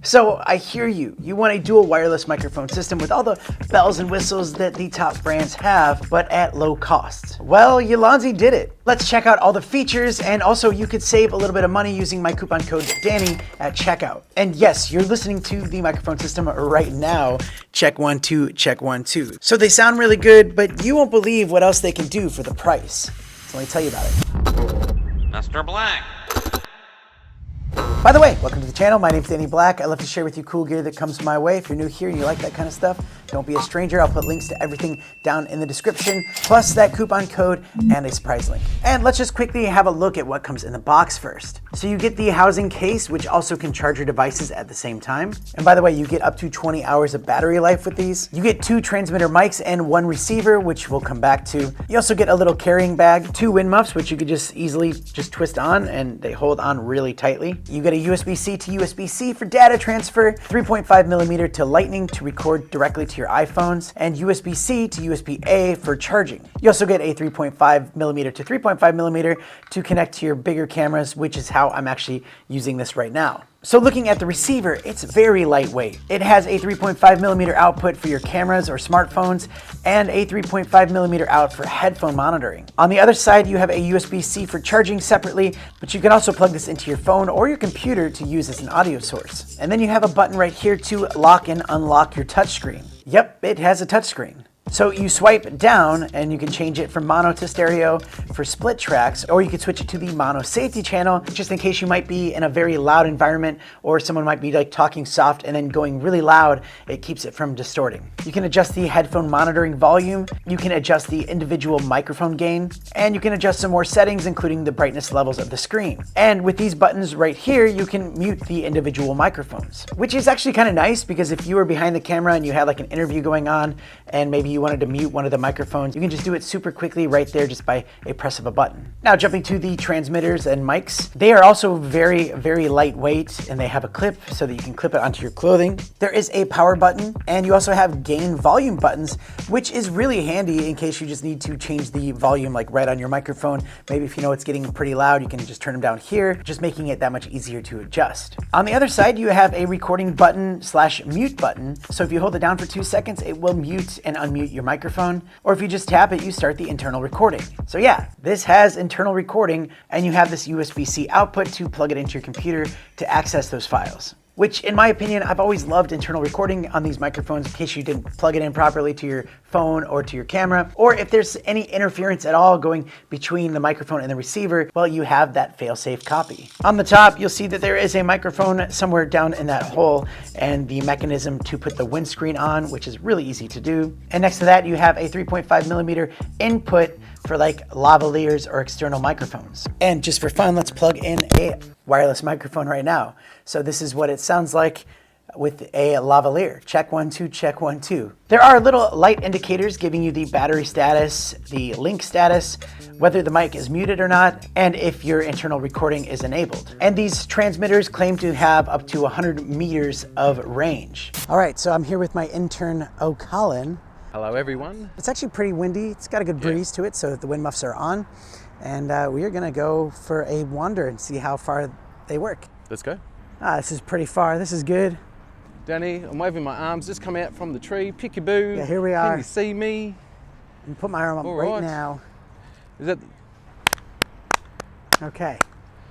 So I hear you. You want a dual wireless microphone system with all the bells and whistles that the top brands have, but at low cost. Well, Ulanzi did it. Let's check out all the features, and also you could save a little bit of money using my coupon code Danny at checkout. And yes, you're listening to the microphone system right now. Check 1 2, check 1 2. So they sound really good, but you won't believe what else they can do for the price. So let me tell you about it. Mr. Black. By the way, welcome to the channel. My name's Danny Black. I love to share with you cool gear that comes my way. If you're new here and you like that kind of stuff, don't be a stranger. I'll put links to everything down in the description, plus that coupon code and a surprise link. And let's just quickly have a look at what comes in the box first. So you get the housing case, which also can charge your devices at the same time. And by the way, you get up to 20 hours of battery life with these. You get 2 transmitter mics and 1 receiver, which we'll come back to. You also get a little carrying bag, 2 wind muffs, which you could just easily twist on, and they hold on really tightly. You get a USB-C to USB-C for data transfer, 3.5mm to Lightning to record directly to your iPhones, and USB-C to USB-A for charging. You also get a 3.5mm to 3.5mm to connect to your bigger cameras, which is how I'm actually using this right now. So looking at the receiver, it's very lightweight. It has a 3.5mm output for your cameras or smartphones and a 3.5mm out for headphone monitoring. On the other side, you have a USB-C for charging separately, but you can also plug this into your phone or your computer to use as an audio source. And then you have a button right here to lock and unlock your touchscreen. Yep, it has a touchscreen. So you swipe down and you can change it from mono to stereo for split tracks, or you could switch it to the mono safety channel, just in case you might be in a very loud environment or someone might be like talking soft and then going really loud. It keeps it from distorting. You can adjust the headphone monitoring volume, you can adjust the individual microphone gain, and you can adjust some more settings, including the brightness levels of the screen. And with these buttons right here, you can mute the individual microphones, which is actually kind of nice because if you were behind the camera and you had like an interview going on and maybe you wanted to mute one of the microphones, you can just do it super quickly right there just by a press of a button. Now jumping to the transmitters and mics, they are also very, very lightweight, and they have a clip so that you can clip it onto your clothing. There is a power button, and you also have gain volume buttons, which is really handy in case you just need to change the volume like right on your microphone. Maybe if you know it's getting pretty loud, you can just turn them down here, just making it that much easier to adjust. On the other side, you have a recording button / mute button. So if you hold it down for 2 seconds, it will mute and unmute your microphone, or if you just tap it, you start the internal recording. So yeah, this has internal recording, and you have this USB-C output to plug it into your computer to access those files. Which, in my opinion, I've always loved internal recording on these microphones in case you didn't plug it in properly to your phone or to your camera, or if there's any interference at all going between the microphone and the receiver, well, you have that fail-safe copy. On the top, you'll see that there is a microphone somewhere down in that hole, and the mechanism to put the windscreen on, which is really easy to do. And next to that, you have a 3.5mm input for like lavaliers or external microphones. And just for fun, let's plug in a wireless microphone right now. So this is what it sounds like with a lavalier. Check 1 2, check 1 2. There are little light indicators giving you the battery status, the link status, whether the mic is muted or not, and if your internal recording is enabled. And these transmitters claim to have up to 100 meters of range. All right, so I'm here with my intern, Colin. Hello everyone. It's actually pretty windy. It's got a good breeze to it, so the wind muffs are on. And we are gonna go for a wander and see how far they work. Let's go. This is pretty far. This is good. Danny, I'm waving my arms. Just come out from the tree. Peekaboo. Yeah, here we are. Can you see me? And put my arm up right now. Is that? Okay.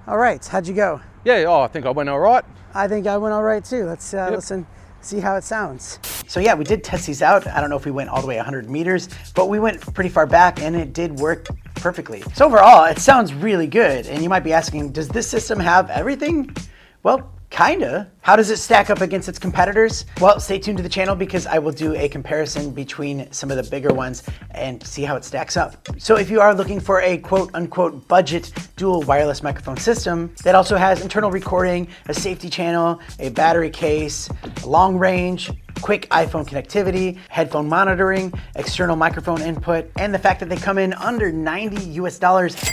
All right. How'd you go? Yeah. Oh, I think I went all right. I think I went all right too. Let's listen, see how it sounds. So yeah, we did test these out. I don't know if we went all the way 100 meters, but we went pretty far back and it did work perfectly. So overall, it sounds really good. And you might be asking, does this system have everything? Well, kinda. How does it stack up against its competitors? Well, stay tuned to the channel because I will do a comparison between some of the bigger ones and see how it stacks up. So if you are looking for a quote unquote budget dual wireless microphone system that also has internal recording, a safety channel, a battery case, long range, quick iPhone connectivity, headphone monitoring, external microphone input, and the fact that they come in under $90 US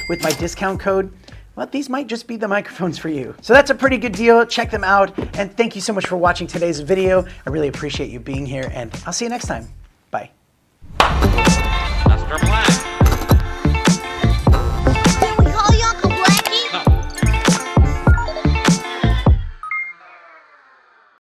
with my discount code, well, these might just be the microphones for you. So that's a pretty good deal. Check them out. And thank you so much for watching today's video. I really appreciate you being here, and I'll see you next time. Bye. Mr. Black.